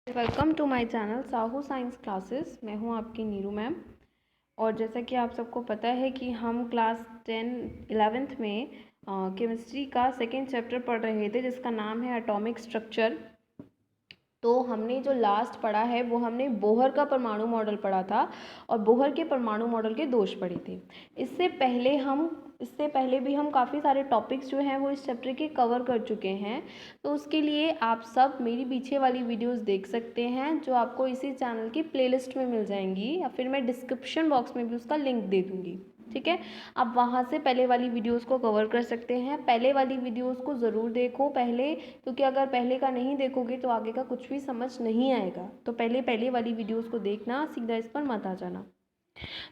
Welcome to my channel Sahu science classes. मैं हूं आपकी नीरू मैम। और जैसा कि आप सबको पता है कि हम क्लास 11th में केमिस्ट्री का सेकेंड चैप्टर पढ़ रहे थे जिसका नाम है एटॉमिक स्ट्रक्चर। तो हमने जो लास्ट पढ़ा है वो हमने बोहर का परमाणु मॉडल पढ़ा था और बोहर के परमाणु मॉडल के दोष पढ़े थे। इससे पहले भी हम काफ़ी सारे टॉपिक्स जो हैं वो इस चैप्टर के कवर कर चुके हैं। तो उसके लिए आप सब मेरी पीछे वाली वीडियोस देख सकते हैं जो आपको इसी चैनल की प्लेलिस्ट में मिल जाएंगी, या फिर मैं डिस्क्रिप्शन बॉक्स में भी उसका लिंक दे दूँगी। ठीक है, आप वहाँ से पहले वाली वीडियोस को कवर कर सकते हैं। पहले वाली वीडियोस को ज़रूर देखो पहले, क्योंकि अगर पहले का नहीं देखोगे तो आगे का कुछ भी समझ नहीं आएगा। तो पहले वाली वीडियोस को देखना, सीधा इस पर मत आ जाना।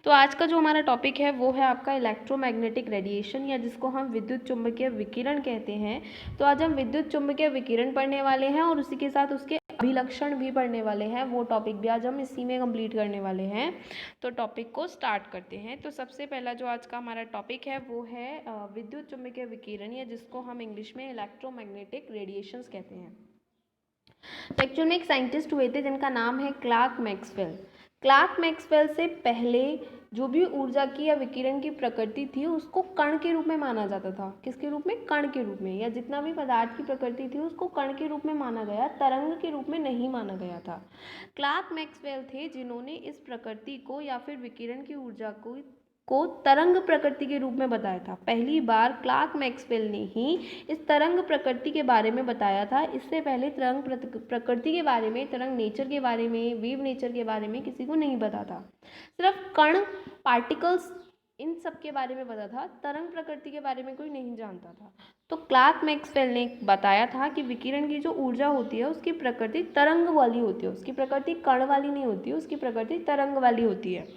तो आज का जो हमारा टॉपिक है वो है आपका इलेक्ट्रोमैग्नेटिक रेडिएशन, या जिसको हम विद्युत चुम्बकीय विकिरण कहते हैं। तो आज हम विद्युत चुम्बकीय विकिरण पढ़ने वाले हैं और उसी के साथ उसके अभिलक्षण भी पढ़ने वाले हैं। वो टॉपिक भी आज हम इसी में कंप्लीट करने वाले हैं। तो टॉपिक को स्टार्ट करते हैं। तो सबसे पहला जो आज का हमारा टॉपिक है वो है विद्युत चुम्बकीय विकिरण, या जिसको हम इंग्लिश में इलेक्ट्रोमैग्नेटिक रेडिएशंस कहते हैं। तो एक्चुअल में एक साइंटिस्ट हुए थे जिनका नाम है क्लार्क मैक्सवेल। क्लार्क मैक्सवेल से पहले जो भी ऊर्जा की या विकिरण की प्रकृति थी उसको कण के रूप में माना जाता था। किसके रूप में? कण के रूप में। या जितना भी पदार्थ की प्रकृति थी उसको कण के रूप में माना गया, तरंग के रूप में नहीं माना गया था। क्लार्क मैक्सवेल थे जिन्होंने इस प्रकृति को या फिर विकिरण की ऊर्जा को तरंग प्रकृति के रूप में बताया था। पहली बार क्लार्क मैक्सवेल ने ही इस तरंग प्रकृति के बारे में बताया था। इससे पहले तरंग प्रकृति के बारे में, तरंग नेचर के बारे में, वेव नेचर के बारे में किसी को नहीं पता था। सिर्फ कण, पार्टिकल्स, इन सब के बारे में पता था। तरंग प्रकृति के बारे में कोई नहीं जानता था। तो क्लार्क मैक्सवेल ने बताया था कि विकिरण की जो ऊर्जा होती है उसकी प्रकृति तरंग वाली होती है, उसकी प्रकृति कण वाली नहीं होती है, उसकी प्रकृति तरंग वाली होती है।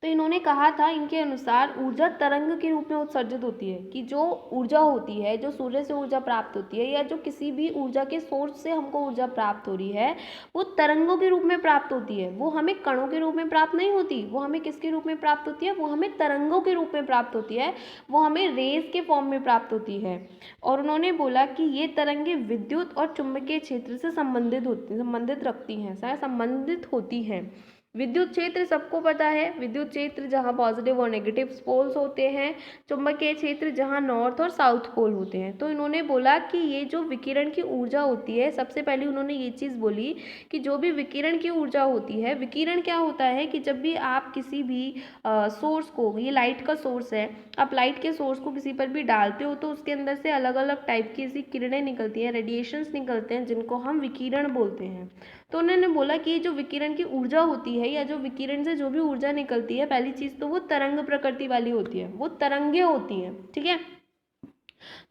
तो इन्होंने कहा था, इनके अनुसार ऊर्जा तरंग के रूप में उत्सर्जित होती है। कि जो ऊर्जा होती है, जो सूर्य से ऊर्जा प्राप्त होती है या जो किसी भी ऊर्जा के सोर्स से हमको ऊर्जा प्राप्त हो रही है, वो तरंगों के रूप में प्राप्त होती है। वो हमें कणों के रूप में प्राप्त नहीं होती, वो हमें किसके रूप में प्राप्त होती है? वो हमें तरंगों के रूप में प्राप्त होती है, वो हमें रेज के फॉर्म में प्राप्त होती है। और उन्होंने बोला कि ये तरंगे विद्युत और चुंबकीय क्षेत्र से संबंधित रखती हैं, संबंधित होती हैं। विद्युत क्षेत्र सबको पता है, विद्युत क्षेत्र जहाँ पॉजिटिव और नेगेटिव पोल्स होते हैं, चुंबकीय क्षेत्र जहाँ नॉर्थ और साउथ पोल होते हैं। तो इन्होंने बोला कि ये जो विकिरण की ऊर्जा होती है, सबसे पहले उन्होंने ये चीज़ बोली कि जो भी विकिरण की ऊर्जा होती है, विकिरण क्या होता है कि जब भी आप किसी भी सोर्स को, ये लाइट का सोर्स है, आप लाइट के सोर्स को किसी पर भी डालते हो तो उसके अंदर से अलग अलग टाइप की ऐसी किरणें निकलती हैं, रेडिएशंस निकलते हैं, जिनको हम विकिरण बोलते हैं। तो उन्होंने बोला कि जो विकिरण की ऊर्जा होती है, या जो विकिरण से जो भी ऊर्जा निकलती है, पहली चीज़ तो वो तरंग प्रकृति वाली होती है, वो तरंगे होती हैं। ठीक है।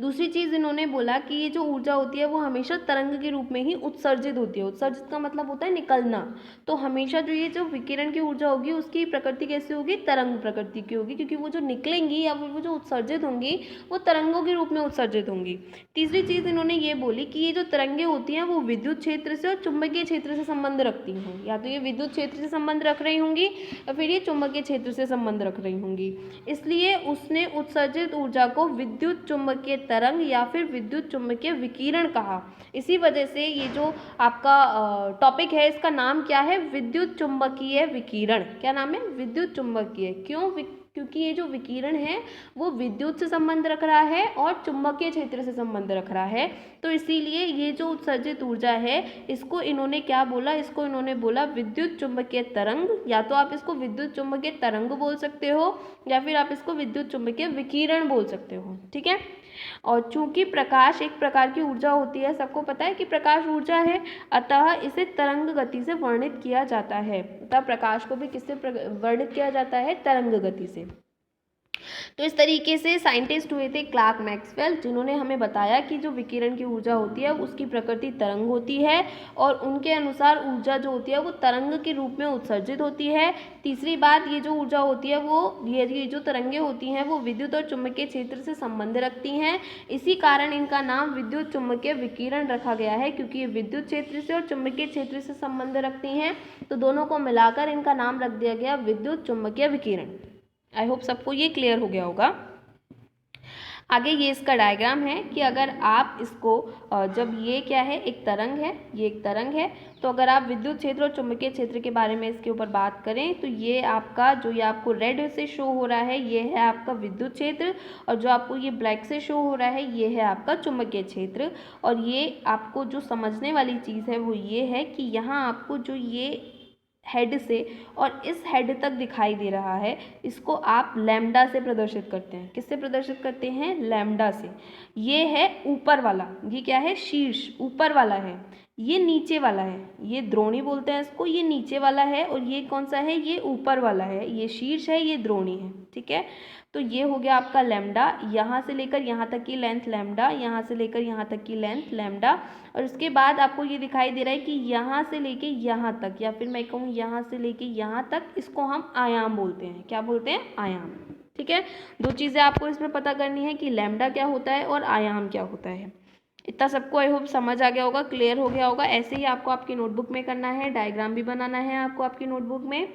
दूसरी चीज़ इन्होंने बोला कि ये जो ऊर्जा होती है वो हमेशा तरंग के रूप में ही उत्सर्जित होती है। उत्सर्जित का मतलब होता है निकलना। तो हमेशा ये जो विकिरण की ऊर्जा होगी उसकी प्रकृति कैसी होगी? तरंग प्रकृति की होगी, क्योंकि वो जो निकलेंगी या वो जो उत्सर्जित होंगी वो तरंगों के रूप में उत्सर्जित होंगी। तीसरी चीज़ इन्होंने ये बोली कि ये जो तरंगे होती हैं वो विद्युत क्षेत्र से और चुंबकीय क्षेत्र से संबंध रखती हैं। या तो ये विद्युत क्षेत्र से संबंध रख रही होंगी या फिर ये चुंबकीय क्षेत्र से संबंध रख रही होंगी। इसलिए उसने उत्सर्जित ऊर्जा को विद्युत चुंबकीय तरंग या फिर विद्युत चुम्बकीय विकिरण कहा। इसी वजह से ये जो आपका टॉपिक है इसका नाम क्या है? विद्युत चुम्बकीय विकिरण। क्या नाम है? विद्युत चुम्बकीय। क्यों? क्योंकि ये जो विकिरण है वो विद्युत से संबंध रख रहा है और चुंबकीय क्षेत्र से संबंध रख रहा है। तो इसीलिए ये जो उत्सर्जित ऊर्जा है इसको इन्होंने क्या बोला? इसको इन्होंने बोला विद्युत चुम्बकीय तरंग। या तो आप इसको विद्युत चुम्बकीय तरंग बोल सकते हो या फिर आप इसको विद्युत चुम्बकीय विकिरण बोल सकते हो। ठीक है। और चूंकि प्रकाश एक प्रकार की ऊर्जा होती है, सबको पता है कि प्रकाश ऊर्जा है, अतः इसे तरंग गति से वर्णित किया जाता है। अतः प्रकाश को भी किससे वर्णित किया जाता है? तरंग गति से। तो इस तरीके से साइंटिस्ट हुए थे क्लार्क मैक्सवेल, जिन्होंने हमें बताया कि जो विकिरण की ऊर्जा होती है उसकी प्रकृति तरंग होती है और उनके अनुसार ऊर्जा जो होती है वो तरंग के रूप में उत्सर्जित होती है। तीसरी बात, ये जो ऊर्जा होती है वो ये जो तरंगे होती हैं वो विद्युत और चुंबकीय क्षेत्र से संबंध रखती हैं। इसी कारण इनका नाम विद्युत चुंबकीय विकिरण रखा गया है, क्योंकि ये विद्युत क्षेत्र से और चुंबकीय क्षेत्र से संबंध रखती हैं। तो दोनों को मिलाकर इनका नाम रख दिया गया विद्युत चुंबकीय विकिरण। आई होप सबको ये क्लियर हो गया होगा। आगे ये इसका डायग्राम है कि अगर आप इसको जब ये क्या है, एक तरंग है, ये एक तरंग है, तो अगर आप विद्युत क्षेत्र और चुंबकीय क्षेत्र के बारे में इसके ऊपर बात करें तो ये आपका जो ये आपको रेड से शो हो रहा है ये है आपका विद्युत क्षेत्र, और जो आपको ये ब्लैक से शो हो रहा है ये है आपका चुंबकीय क्षेत्र। और ये आपको जो समझने वाली चीज़ है वो ये है कि यहाँ आपको जो ये हेड से और इस हेड तक दिखाई दे रहा है, इसको आप लैम्डा से प्रदर्शित करते हैं। किससे प्रदर्शित करते हैं? लैम्डा से। ये है ऊपर वाला, ये क्या है? शीर्ष, ऊपर वाला है। ये नीचे वाला है, ये द्रोणी बोलते हैं इसको, ये नीचे वाला है। और ये कौन सा है? ये ऊपर वाला है, ये शीर्ष है, ये द्रोणी है। ठीक है, तो ये हो गया आपका लैम्डा, यहाँ से लेकर यहाँ तक की लेंथ लैम्डा, यहाँ से लेकर यहाँ तक की लेंथ लैम्डा। और उसके बाद आपको ये दिखाई दे रहा है कि यहाँ से लेके यहाँ तक, या फिर मैं कहूँ यहाँ से लेके यहाँ तक, इसको हम आयाम बोलते हैं। क्या बोलते हैं? आयाम। ठीक है, दो चीज़ें आपको इसमें पता करनी है कि लैम्डा क्या होता है और आयाम क्या होता है। इतना सबको आई होप समझ आ गया होगा, क्लियर हो गया होगा। ऐसे ही आपको आपकी नोटबुक में करना है, डायग्राम भी बनाना है आपको आपकी नोटबुक में।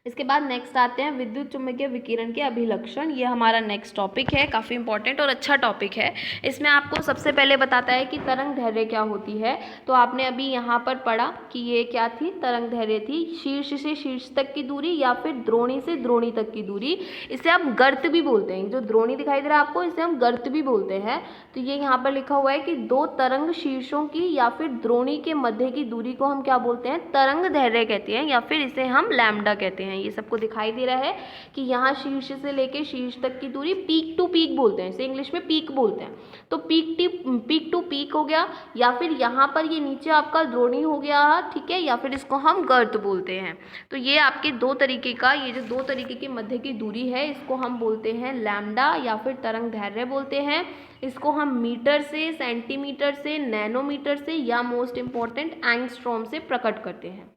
इसके बाद नेक्स्ट आते हैं विद्युत चुम्बकीय विकिरण के अभिलक्षण। ये हमारा नेक्स्ट टॉपिक है, काफ़ी इंपॉर्टेंट और अच्छा टॉपिक है। इसमें आपको सबसे पहले बताता है कि तरंग दैर्घ्य क्या होती है। तो आपने अभी यहाँ पर पढ़ा कि ये क्या थी? तरंग दैर्घ्य थी शीर्ष से शीर्ष तक की दूरी या फिर द्रोणी से द्रोणी तक की दूरी। इसे हम गर्त भी बोलते हैं। जो द्रोणी दिखाई दे रहा है आपको, इसे हम गर्त भी बोलते हैं। तो ये यहाँ पर लिखा हुआ है कि दो तरंग शीर्षों की या फिर द्रोणी के मध्य की दूरी को हम क्या बोलते हैं? तरंग दैर्घ्य कहते हैं, या फिर इसे हम लैम्डा कहते हैं। ये सबको दिखाई दे रहा है कि यहाँ शीर्ष से लेके शीर्ष तक की दूरी पीक टू पीक बोलते हैं, इसे इंग्लिश में पीक बोलते हैं। तो पीक टू पीक हो गया, या फिर यहाँ पर ये नीचे आपका द्रोणी हो गया। ठीक है, या फिर इसको हम गर्त बोलते हैं। तो ये आपके दो तरीके का, ये जो दो तरीके की मध्य की दूरी है, इसको हम बोलते हैं लैम्डा या फिर तरंग दैर्घ्य बोलते हैं। इसको हम मीटर से, सेंटीमीटर से, नैनोमीटर से, या मोस्ट इंपॉर्टेंट एंगस्ट्रॉम से प्रकट करते हैं।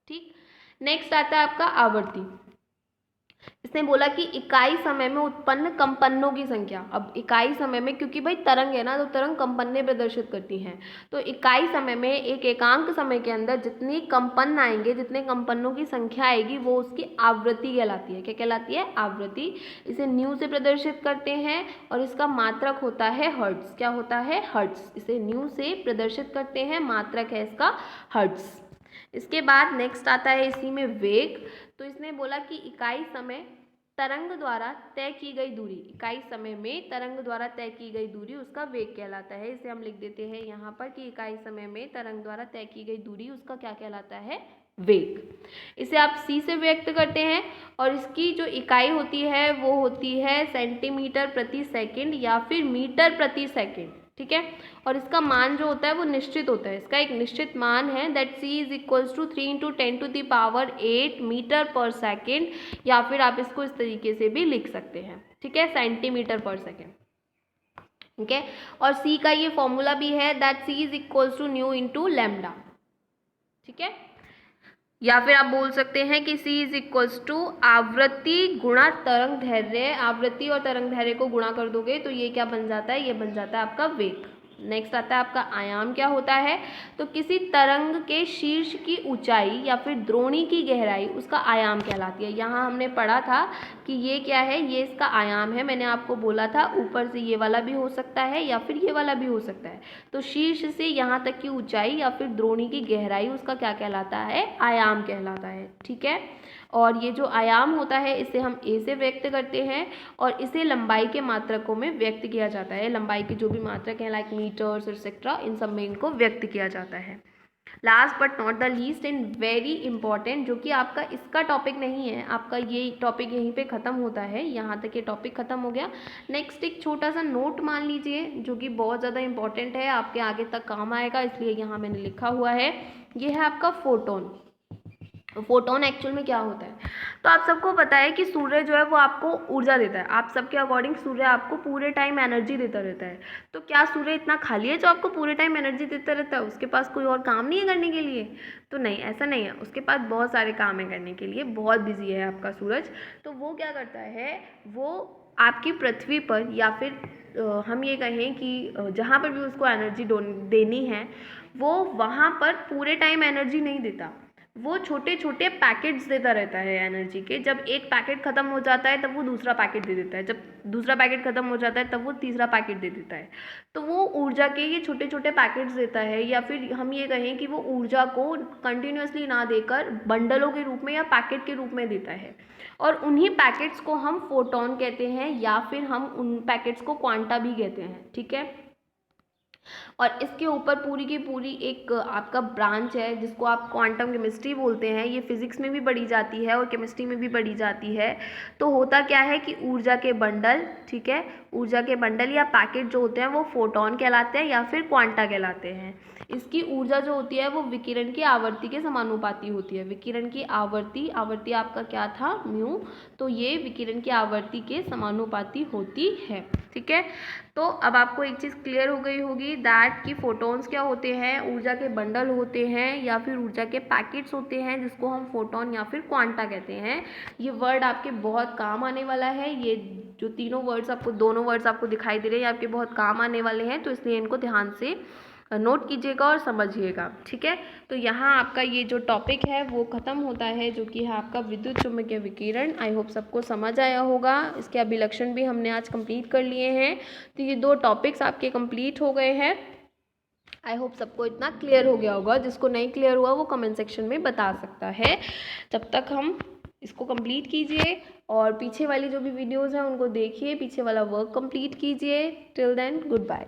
ठीक, नेक्स्ट आता है आपका आवर्ती। इसने बोला कि इकाई समय में उत्पन्न कंपनों की संख्या। अब इकाई समय में, क्योंकि भाई तरंग है ना, तो तरंग कंपन्ने प्रदर्शित करती हैं। तो इकाई समय में, एक एकांक समय के अंदर जितनी कंपन आएंगे, जितने कंपनों की संख्या आएगी, वो उसकी आवृत्ति कहलाती है। क्या कहलाती है? आवृत्ति। इसे न्यू से प्रदर्शित करते हैं और इसका मात्रक होता है हर्ट्ज। क्या होता है? हर्ट्ज। इसे न्यू से प्रदर्शित करते हैं, मात्रक है इसका हर्ट्ज। इसके बाद नेक्स्ट आता है इसी में वेग। तो इसने बोला कि इकाई समय तरंग द्वारा तय की गई दूरी, इकाई समय में तरंग द्वारा तय की गई दूरी उसका वेग कहलाता है। इसे हम लिख देते हैं यहाँ पर कि इकाई समय में तरंग द्वारा तय की गई दूरी उसका क्या कहलाता है? वेग। इसे आप सी से व्यक्त करते हैं और इसकी जो इकाई होती है वो होती है सेंटीमीटर प्रति सेकंड या फिर मीटर प्रति सेकंड। ठीक है, और इसका मान जो होता है वो निश्चित होता है। इसका एक निश्चित मान है, that c is equals to 3 × 10⁸ metre पर सेकेंड, या फिर आप इसको इस तरीके से भी लिख सकते हैं। ठीक है, सेंटीमीटर पर सेकेंड। ठीक है, और सी का ये फॉर्मूला भी है, that c is equals to nu into lambda. ठीक है, या फिर आप बोल सकते हैं कि C इज इक्वल्स टू आवृत्ति गुणा तरंग दैर्घ्य। आवृत्ति और तरंग दैर्घ्य को गुणा कर दोगे तो ये क्या बन जाता है? ये बन जाता है आपका वेग। नेक्स्ट आता है आपका आयाम। क्या होता है? तो किसी तरंग के शीर्ष की ऊंचाई या फिर द्रोणी की गहराई उसका आयाम कहलाती है। यहाँ हमने पढ़ा था कि ये क्या है? ये इसका आयाम है। मैंने आपको बोला था ऊपर से ये वाला भी हो सकता है या फिर ये वाला भी हो सकता है। तो शीर्ष से यहाँ तक की ऊंचाई या फिर द्रोणी की गहराई उसका क्या कहलाता है? आयाम कहलाता है। ठीक है, और ये जो आयाम होता है इसे हम ए से व्यक्त करते हैं और इसे लंबाई के मात्रकों में व्यक्त किया जाता है। लंबाई के जो भी मात्रक हैं लाइक मीटर्स एक्सेट्रा, इन सब में इनको व्यक्त किया जाता है। Last but not the least and very important, जो कि आपका इसका टॉपिक नहीं है, आपका ये टॉपिक यहीं पे ख़त्म होता है। यहाँ तक ये टॉपिक ख़त्म हो गया। नेक्स्ट एक छोटा सा नोट मान लीजिए जो कि बहुत ज़्यादा इंपॉर्टेंट है, आपके आगे तक काम आएगा, इसलिए यहाँ मैंने लिखा हुआ है। ये है आपका फोटोन। फोटोन एक्चुअल में क्या होता है? तो आप सबको पता है कि सूर्य जो है वो आपको ऊर्जा देता है। आप सबके अकॉर्डिंग सूर्य आपको पूरे टाइम एनर्जी देता रहता है। तो क्या सूर्य इतना खाली है जो आपको पूरे टाइम एनर्जी देता रहता है? उसके पास कोई और काम नहीं है करने के लिए? तो नहीं, ऐसा नहीं है। उसके पास बहुत सारे काम है करने के लिए, बहुत बिजी है आपका सूरज। तो वो क्या करता है? वो आपकी पृथ्वी पर, या फिर हम ये कहें कि जहाँ पर भी उसको एनर्जी देनी है, वो वहाँ पर पूरे टाइम एनर्जी नहीं देता। वो छोटे छोटे पैकेट्स देता रहता है एनर्जी के। जब एक पैकेट ख़त्म हो जाता है तब वो दूसरा पैकेट दे देता है, जब दूसरा पैकेट ख़त्म हो जाता है तब वो तीसरा पैकेट दे देता है। तो वो ऊर्जा के ये छोटे छोटे पैकेट्स देता है, या फिर हम ये कहें कि वो ऊर्जा को कंटिन्यूसली ना देकर बंडलों के रूप में या पैकेट के रूप में देता है। और उन्हीं पैकेट्स को हम फोटोन कहते हैं, या फिर हम उन पैकेट्स को क्वांटा भी कहते हैं। ठीक है, और इसके ऊपर पूरी की पूरी एक आपका ब्रांच है जिसको आप क्वांटम केमिस्ट्री बोलते हैं। ये फिजिक्स में भी पढ़ी जाती है और केमिस्ट्री में भी पढ़ी जाती है। तो होता क्या है कि ऊर्जा के बंडल, ठीक है, ऊर्जा के बंडल या पैकेट जो होते हैं वो फोटोन कहलाते हैं या फिर क्वांटा कहलाते हैं। इसकी ऊर्जा जो होती है वो विकिरण की आवृत्ति के समानुपाती होती है। विकिरण की आवृत्ति, आवृत्ति आपका क्या था, म्यू, तो ये विकिरण की आवृत्ति के समानुपाती होती है। ठीक है, तो अब आपको एक चीज़ क्लियर हो गई होगी दैट कि फोटॉन्स क्या होते हैं, ऊर्जा के बंडल होते हैं या फिर ऊर्जा के पैकेट्स होते हैं जिसको हम फोटोन या फिर क्वांटा कहते हैं। ये वर्ड आपके बहुत काम आने वाला है। ये जो तीनों वर्ड्स आपको, दोनों वर्ड्स आपको दिखाई दे रहे हैं, ये आपके बहुत काम आने वाले हैं, तो इसलिए इनको ध्यान से नोट कीजिएगा और समझिएगा। ठीक है, तो यहाँ आपका ये जो टॉपिक है वो ख़त्म होता है, जो कि है आपका विद्युत चुम्बकीय विकिरण। आई होप सबको समझ आया होगा। इसके अभिलक्षण भी हमने आज कंप्लीट कर लिए हैं। तो ये 2 टॉपिक्स आपके कंप्लीट हो गए हैं। आई होप सबको इतना क्लियर हो गया होगा। जिसको नहीं क्लियर हुआ वो कमेंट सेक्शन में बता सकता है। तब तक हम इसको कंप्लीट कीजिए और पीछे वाली जो भी वीडियोज़ हैं उनको देखिए, पीछे वाला वर्क कंप्लीट कीजिए। Till then, good bye.